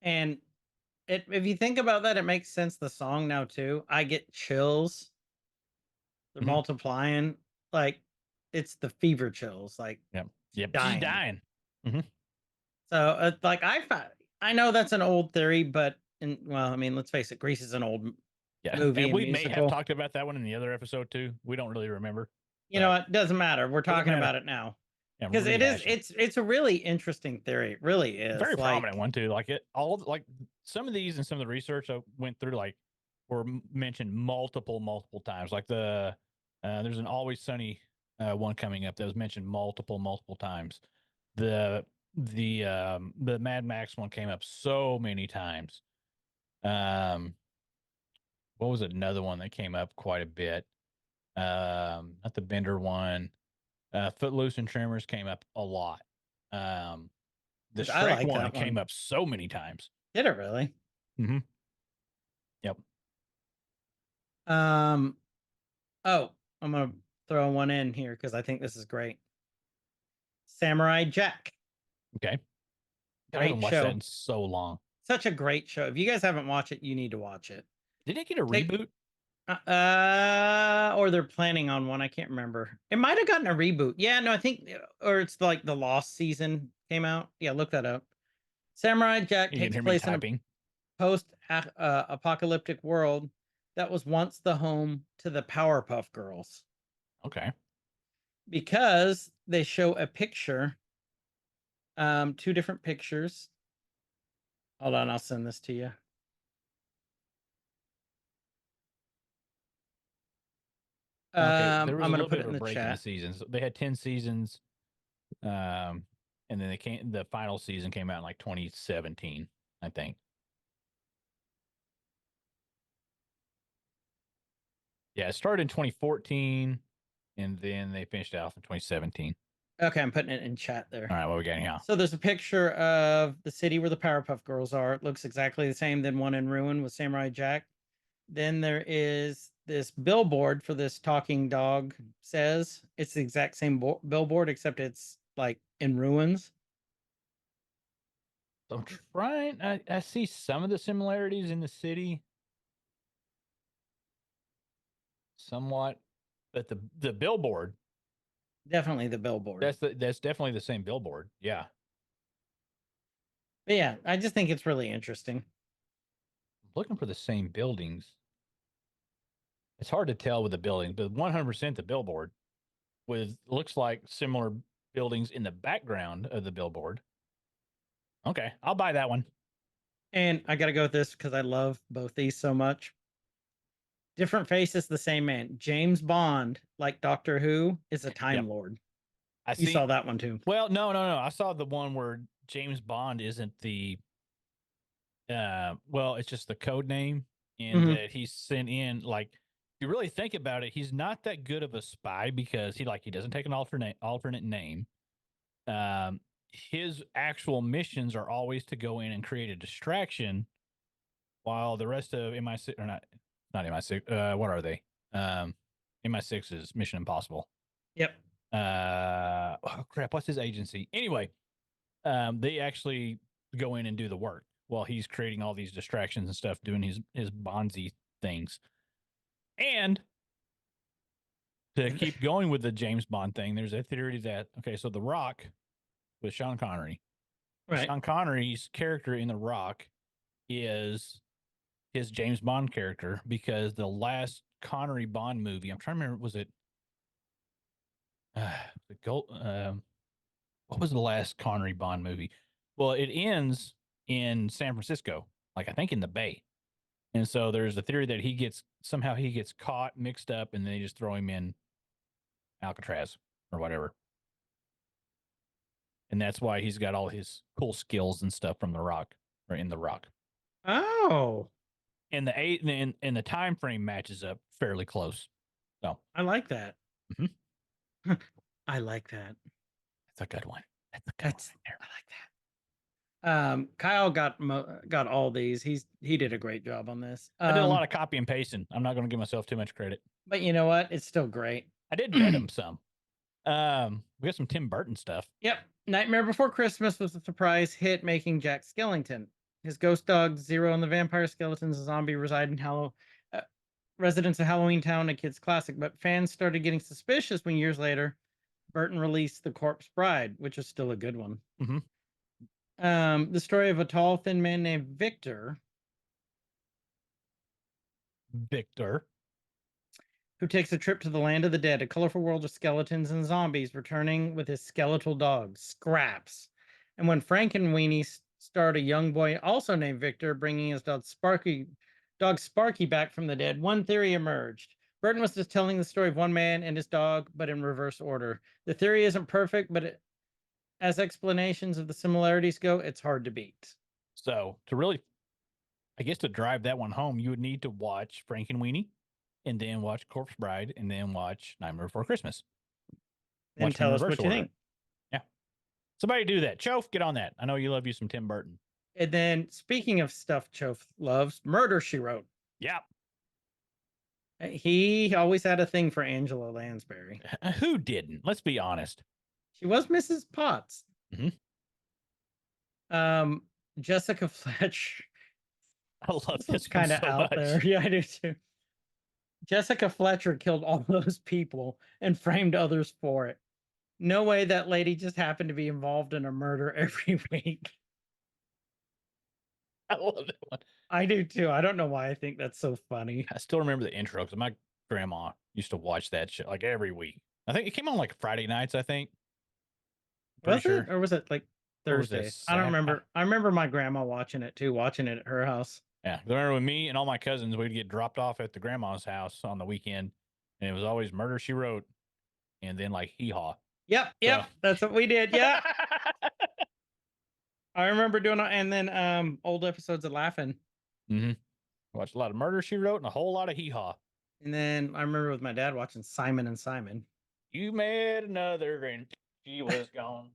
And if you think about that, it makes sense. The song now too. I get chills. They're multiplying. Like it's the fever chills. Like yep, dying. She's dying. So I know that's an old theory, but I mean, let's face it, Grease is an old movie. And we musical. may have talked about that one in the other episode too. We don't really remember. You know what? Doesn't matter. We're talking about it now. Because it's a really interesting theory. It really is. Very prominent one too. Like some of these and some of the research I went through were mentioned multiple times. Like there's an Always Sunny one coming up that was mentioned multiple times. The the Mad Max one came up so many times. What was another one that came up quite a bit? Not the Bender one. Footloose and Tremors came up a lot. The I Shrek like one that came one. up so many times. Did it really? Mm-hmm. Yep. Oh, I'm gonna throw one in here because I think this is great. Samurai Jack. Okay. I Great haven't watched show. that in so long. Such a great show. If you guys haven't watched it, you need to watch it. Did it get a Take- reboot? Or they're planning on one. I can't remember. It might have gotten a reboot. Yeah, no, I think, or it's like the Lost season came out. Yeah, look that up. Samurai Jack You can takes hear me place in a typing. post-apocalyptic world that was once the home to the Powerpuff Girls. Okay. Because they show a picture, two different pictures. Hold on, I'll send this to you. Okay. There was I'm a gonna little put bit it of in a the break in the chat. seasons. They had 10 seasons. And then the final season came out in like 2017, I think. Yeah, it started in 2014, and then they finished off in 2017. Okay, I'm putting it in chat there. All right, what we got here? So there's a picture of the city where the Powerpuff Girls are. It looks exactly the same than one in ruin with Samurai Jack. Then there is this billboard for this talking dog. Says it's the exact same billboard, except it's like in ruins. I'm trying. I see some of the similarities in the city, somewhat, but the billboard. Definitely the billboard. That's definitely the same billboard. Yeah. But yeah, I just think it's really interesting. I'm looking for the same buildings. It's hard to tell with the building, but 100% the billboard with looks like similar buildings in the background of the billboard. Okay, I'll buy that one. And I got to go with this because I love both these so much. Different faces, the same man. James Bond, like Doctor Who, is a Time Lord. You saw that one too. Well, no. I saw the one where James Bond isn't the. Well, it's just the code name, and that he's sent in. Like, if you really think about it, he's not that good of a spy because he doesn't take an alternate name. His actual missions are always to go in and create a distraction, while the rest of MI6 or not MI6. What are they? MI6 is Mission Impossible. Yep. Oh crap, what's his agency? Anyway, they actually go in and do the work while he's creating all these distractions and stuff, doing his Bonzi things. And to keep going with the James Bond thing, there's a theory that so The Rock with Sean Connery. Right. Sean Connery's character in The Rock is his James Bond character because the last Connery Bond movie, I'm trying to remember, was it the Gold? What was the last Connery Bond movie? Well, it ends in San Francisco, like I think in the Bay. And so there's a theory that he gets caught, mixed up, and then they just throw him in Alcatraz or whatever. And that's why he's got all his cool skills and stuff from The Rock or in The Rock. Oh. And the time frame matches up fairly close. So I like that. Mm-hmm. I like that. That's a good one. That's a good one right there. I like that. Kyle got all these. He did a great job on this. I did a lot of copy and pasting. I'm not going to give myself too much credit. But you know what? It's still great. I did vet him some. We got some Tim Burton stuff. Yep. Nightmare Before Christmas was a surprise hit, making Jack Skellington. His ghost dog Zero and the Vampire Skeletons, a zombie reside in residents of Halloween Town, a kid's classic. But fans started getting suspicious when years later, Burton released The Corpse Bride, which is still a good one. Mm-hmm. The story of a tall, thin man named Victor, who takes a trip to the land of the dead, a colorful world of skeletons and zombies, returning with his skeletal dog, Scraps. And when Frankenweenie starred a young boy also named Victor, bringing his dog Sparky back from the dead, one theory emerged. Burton was just telling the story of one man and his dog, but in reverse order. The theory isn't perfect, but as explanations of the similarities go, it's hard to beat. So to really, I guess to drive that one home, you would need to watch Frankenweenie, and then watch Corpse Bride, and then watch Nightmare Before Christmas. And Watch them in tell us reverse what you order. think. Yeah. Somebody do that. Chof, get on that. I know you love you some Tim Burton. And then, speaking of stuff Chof loves, Murder, She Wrote. Yeah. He always had a thing for Angela Lansbury. Who didn't? Let's be honest. She was Mrs. Potts. Mhm. Jessica Fletcher. I love this one Kind of so out much. there. Yeah, I do too. Jessica Fletcher killed all those people and framed others for it. No way that lady just happened to be involved in a murder every week. I love that one. I do too. I don't know why I think that's so funny. I still remember the intro because my grandma used to watch that shit like every week. I think it came on like Friday nights, I think. Was it? Or was it like Or was it Thursday? I don't Sat- remember. I remember my grandma watching it too, watching it at her house. Yeah. I remember with me and all my cousins, we'd get dropped off at the grandma's house on the weekend, and it was always Murder, She Wrote, and then like Hee Haw. Yep, So- that's what we did. Yeah. I remember doing it, and then old episodes of Laughing. Mm-hmm. Watched a lot of Murder, She Wrote, and a whole lot of Hee Haw. And then I remember with my dad watching Simon and Simon. You met another, and she was gone.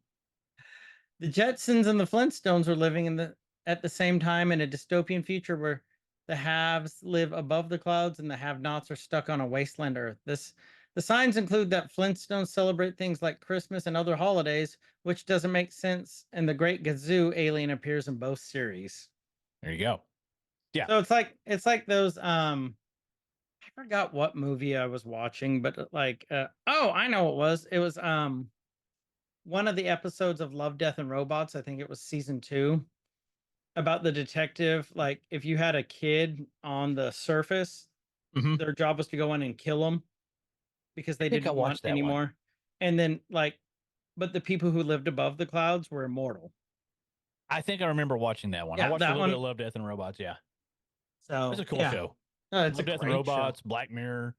The Jetsons and the Flintstones were living at the same time in a dystopian future where the haves live above the clouds and the have-nots are stuck on a wasteland Earth. The signs include that Flintstones celebrate things like Christmas and other holidays, which doesn't make sense. And the Great Gazoo alien appears in both series. There you go. Yeah. So it's like those I forgot what movie I was watching, but like oh, I know it was. It was one of the episodes of Love, Death, and Robots. I think it was season 2, about the detective. Like, if you had a kid on the surface, Mhm. their job was to go in and kill them because they think I didn't watched want that one. anymore. And then, like, but the people who lived above the clouds were immortal. I think I remember watching that one. Yeah, I watched that a little bit of one. Love, Death, and Robots. Yeah. So It's a cool yeah. show. No, it's Love, a Death, and great Robots, show. Black Mirror.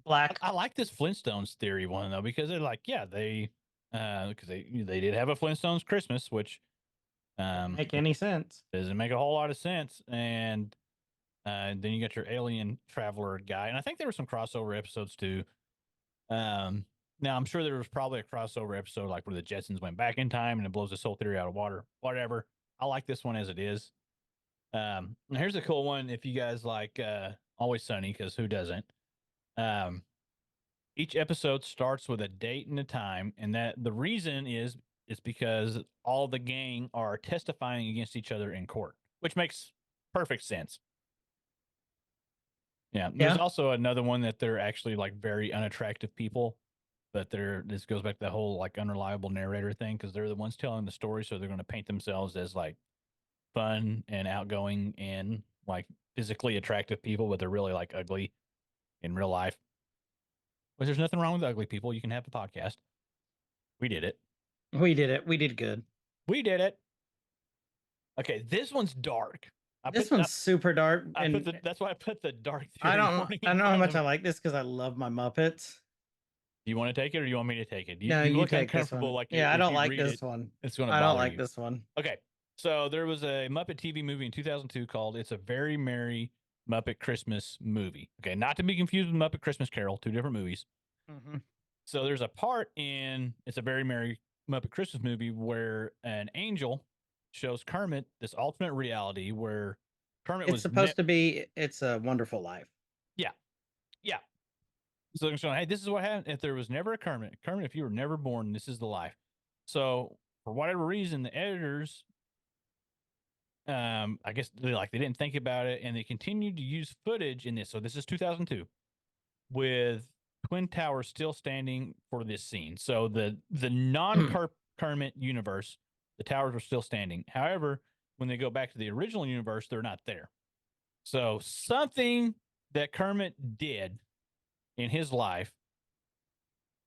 Black. I like this Flintstones theory one though, because they're like, yeah, they because they did have a Flintstones Christmas, which Make any sense? doesn't make a whole lot of sense. And then you got your alien traveler guy, and I think there were some crossover episodes too. Now I'm sure there was probably a crossover episode like where the Jetsons went back in time and it blows this whole theory out of water. Whatever. I like this one as it is. And here's a cool one if you guys like Always Sunny, because who doesn't? Each episode starts with a date and a time, and that the reason is because all the gang are testifying against each other in court, which makes perfect sense. Yeah. There's Yeah. also another one that they're actually like very unattractive people, but this goes back to the whole like unreliable narrator thing, because they're the ones telling the story, so they're going to paint themselves as like fun and outgoing and like physically attractive people, but they're really like ugly in real life. But there's nothing wrong with ugly people. You can have a podcast. We did it. We did it. We did good. We did it. Okay, this one's dark. This one's super dark, and that's why I put the dark I theory don't warning I in don't know how front much of I it. like this because I love my Muppets. Do you want to take it or do you want me to take it? No, you you look take this uncomfortable. one. Like Yeah, I if don't you like read this it, one. it's going to I bother don't like you. this one. Okay, so there was a Muppet TV movie in 2002 called "It's a Very Merry Muppet Christmas Movie." Okay, not to be confused with Muppet Christmas Carol, two different movies. Mhm. So there's a part in "It's a Very Merry Muppet Christmas Movie" where an angel shows Kermit this alternate reality where Kermit It's was supposed to be It's a Wonderful Life. Yeah. So they're showing, hey, this is what happened if there was never a Kermit. Kermit, if you were never born, this is the life. So for whatever reason, the editors, I guess they didn't think about it, and they continued to use footage in this. So this is 2002 with Twin Towers still standing for this scene. So the non-Kermit universe, the towers were still standing. However, when they go back to the original universe, they're not there. So something that Kermit did in his life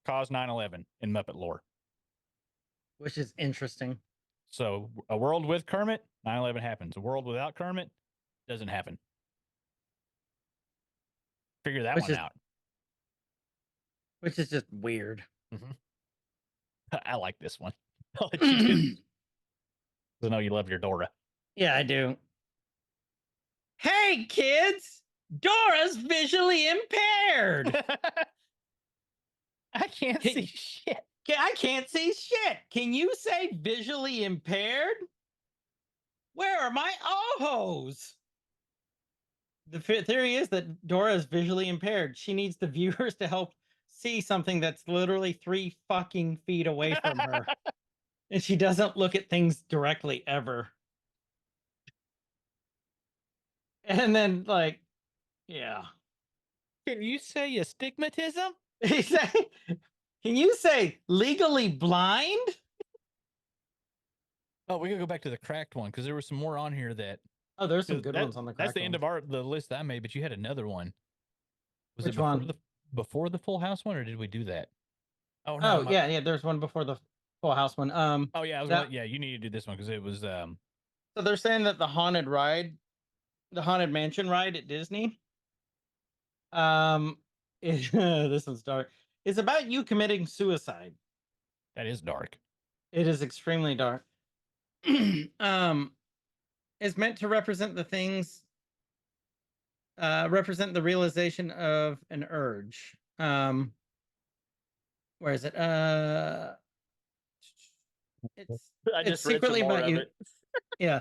caused 9/11 in Muppet lore. Which is interesting. So a world with Kermit, 9/11 happens. A world without Kermit doesn't happen. Figure that one out. Which is just weird. Mhm. I like this one. I'll let you do. I know you love your Dora. Yeah, I do. Hey, kids! Dora's visually impaired. I can't Hey. see shit. I can't see shit. Can you say visually impaired? Where are my ohos? The theory is that Dora is visually impaired. She needs the viewers to help see something that's literally 3 fucking feet away from her. And she doesn't look at things directly ever. And then, like, yeah. Can you say astigmatism? Can you say legally blind? Oh, we gotta go back to the cracked one because there were some more on here that. Oh, there's some good ones on the cracked That's the end of the list that I made, but you had another one. Was Which it before one? before the Full House one, or did we do that? Oh no. Oh, yeah, there's one before the Full House one. Oh yeah, yeah, you need to do this one because it was So they're saying that the haunted mansion ride at Disney, this one's dark. It's about you committing suicide. that is dark. It is extremely dark. It's meant to represent the things, represent the realization of an urge. Where is it? It's secretly about you. Yeah.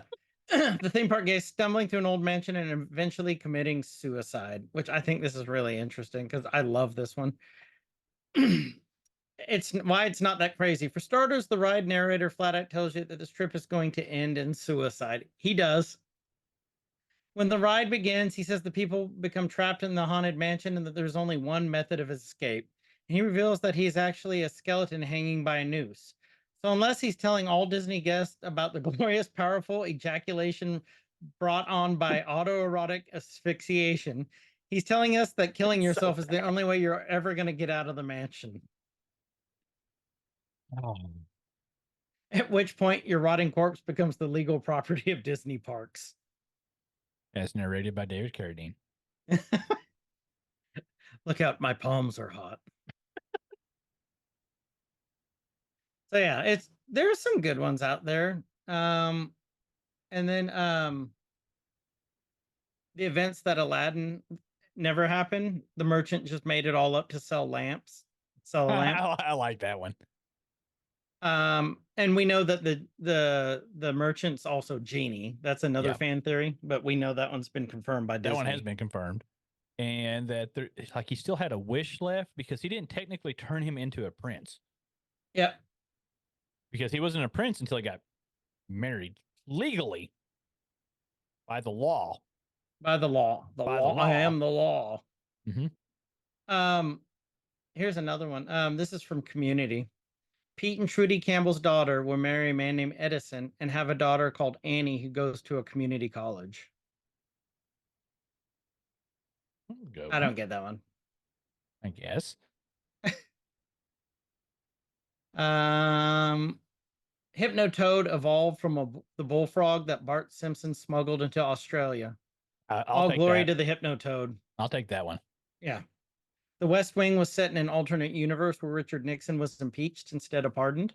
The theme park guy stumbling through an old mansion and eventually committing suicide, which I think this is really interesting because I love this one. It's why it's not that crazy. For starters, the ride narrator flat out tells you that this trip is going to end in suicide. He does. When the ride begins, he says the people become trapped in the haunted mansion and that there's only one method of escape. And he reveals that he's actually a skeleton hanging by a noose. So unless he's telling all Disney guests about the glorious, powerful ejaculation brought on by autoerotic asphyxiation, he's telling us that killing yourself is the only way you're ever going to get out of the mansion. Oh. At which point, your rotting corpse becomes the legal property of Disney parks. As narrated by David Carradine. Look out, my palms are hot. So yeah, there's some good ones out there. And then the events that Aladdin never happened. The merchant just made it all up to sell lamps. Sell a lamp. I like that one. And we know that the merchant's also Genie. That's another fan theory, but we know that one's been confirmed by Disney. That one has been confirmed. And that he still had a wish left because he didn't technically turn him into a prince. Yep. Because he wasn't a prince until he got married legally by the law. By the law. The law. I am the law. Mm-hmm. Here's another one. This is from Community. Pete and Trudy Campbell's daughter will marry a man named Edison and have a daughter called Annie who goes to a community college. I don't get that one. I guess. Hypnotoad evolved from the bullfrog that Bart Simpson smuggled into Australia. All glory to the Hypnotoad. I'll take that one. Yeah. The West Wing was set in an alternate universe where Richard Nixon was impeached instead of pardoned.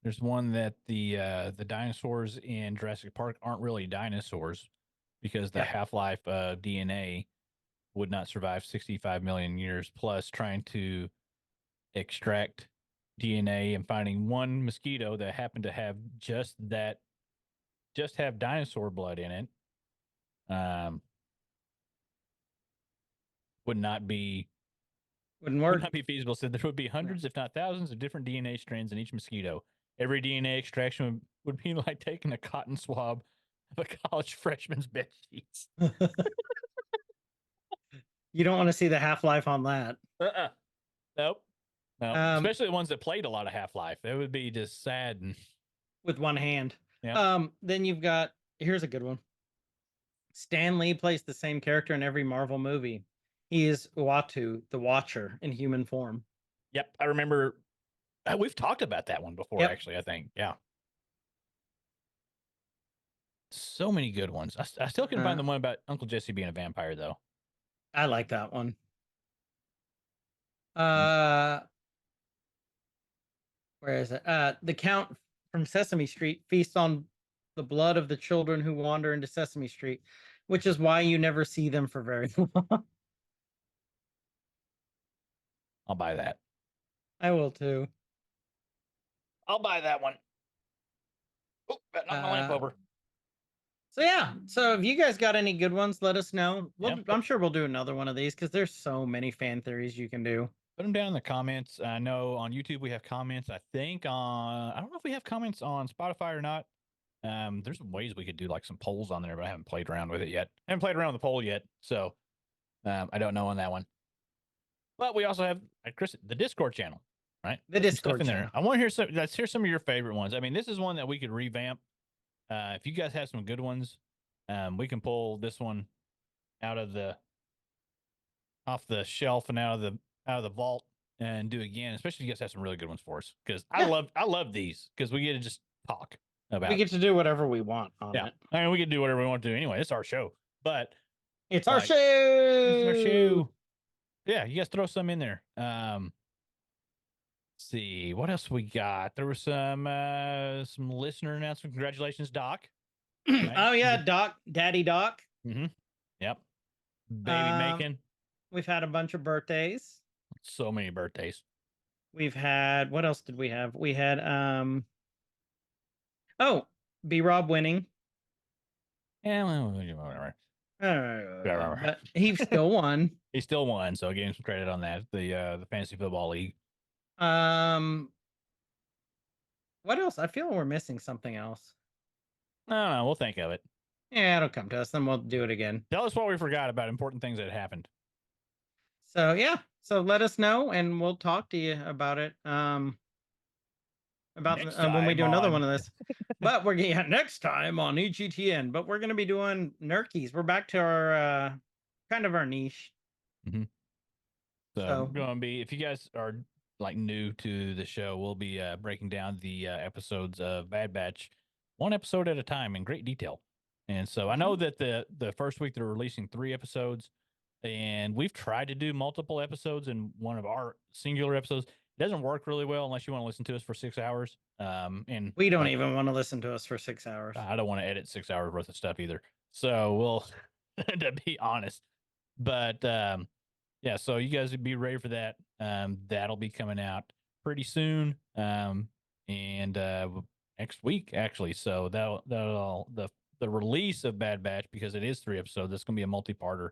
There's one that the dinosaurs in Jurassic Park aren't really dinosaurs because the half-life DNA would not survive 65 million years, plus trying to extract DNA and finding one mosquito that happened to have just have dinosaur blood in it. Wouldn't work. Would not be feasible. So there would be hundreds, if not thousands, of different DNA strands in each mosquito. Every DNA extraction would be like taking a cotton swab of a college freshman's bed sheets. You don't want to see the half-life on that. Nope. No. Especially the ones that played a lot of Half-Life. That would be just sad. With one hand. Yeah. Then you've got, here's a good one. Stan Lee plays the same character in every Marvel movie. He is Uatu, the Watcher, in human form. Yep, I remember. We've talked about that one before, actually, I think. Yeah. So many good ones. I still can find the one about Uncle Jesse being a vampire, though. I like that one. Where is it? The Count from Sesame Street feasts on the blood of the children who wander into Sesame Street, which is why you never see them for very long. I'll buy that. I will too. I'll buy that one. Oh, that knocked my lamp over. So yeah, so if you guys got any good ones, let us know. Yeah. I'm sure we'll do another one of these because there's so many fan theories you can do. Put them down in the comments. I know on YouTube we have comments. I think I don't know if we have comments on Spotify or not. There's some ways we could do like some polls on there, but I haven't played around with it yet. I haven't played around with the poll yet, so I don't know on that one. But we also have, Chris, the Discord channel, right? The Some Discord stuff in there. channel. I want to hear some. Let's hear some of your favorite ones. I mean, this is one that we could revamp. If you guys have some good ones, we can pull this one out of off the shelf and out of the vault and do again. Especially if you guys have some really good ones for us, because I love these because we get to just talk about. We get to do whatever we want on it. I mean, we can do whatever we want to do anyway. It's our show, but It's our like, show. it's our show. Yeah, you guys throw some in there. Let's see what else we got. There was some listener announcement. Congratulations, Doc. Right? Oh yeah, Doc, Daddy Doc. Mm-hmm. Yep. Baby making. We've had a bunch of birthdays. So many birthdays. We've had, what else did we have? We had oh, B Rob winning. Yeah, well, whatever. But he still won. He still won, so I gave him some credit on that. The fantasy football league. What else? I feel we're missing something else. No, we'll think of it. Yeah, it'll come to us, then we'll do it again. Tell us what we forgot about important things that happened. So yeah, so let us know, and we'll talk to you about it. About when we do another one of this. But we're next time on EGTN. But we're gonna be doing Nerkies. We're back to our kind of our niche. Mm-hmm. So we're gonna be, if you guys are like new to the show, we'll be breaking down the episodes of Bad Batch one episode at a time in great detail. And so I know that the first week they're releasing 3 episodes, and we've tried to do multiple episodes in one of our singular episodes. It doesn't work really well unless you want to listen to us for 6 hours. And we don't even want to listen to us for 6 hours. I don't want to edit 6 hours worth of stuff either. So we'll, to be honest, but yeah. So you guys would be ready for that. That'll be coming out pretty soon. And next week actually. So that'll the release of Bad Batch, because it is 3 episodes. That's gonna be a multi-parter.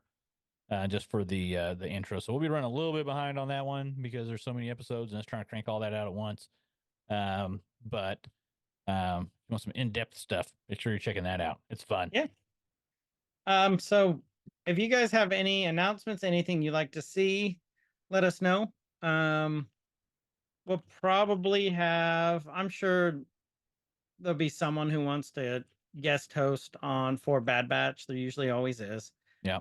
Just for the intro. So we'll be running a little bit behind on that one because there's so many episodes and let's try to crank all that out at once. But if you want some in-depth stuff, make sure you're checking that out. It's fun. Yeah. So if you guys have any announcements, anything you'd like to see, let us know. We'll probably have, I'm sure there'll be someone who wants to guest host on for Bad Batch. There usually always is. Yeah.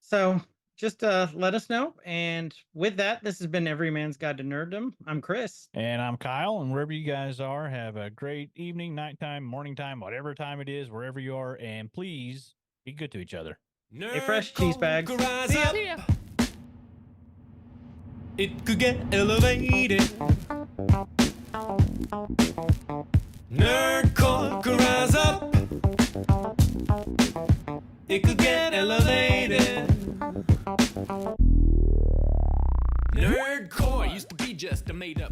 So just let us know. And with that, this has been Every Man's Guide to Nerddom. I'm Chris. And I'm Kyle. And wherever you guys are, have a great evening, nighttime, morning time, whatever time it is, wherever you are. And please be good to each other. Hey, fresh cheese bags. See ya. It could get elevated. Nerdcore could rise up. It could get elevated. Nerdcore used to be just a made up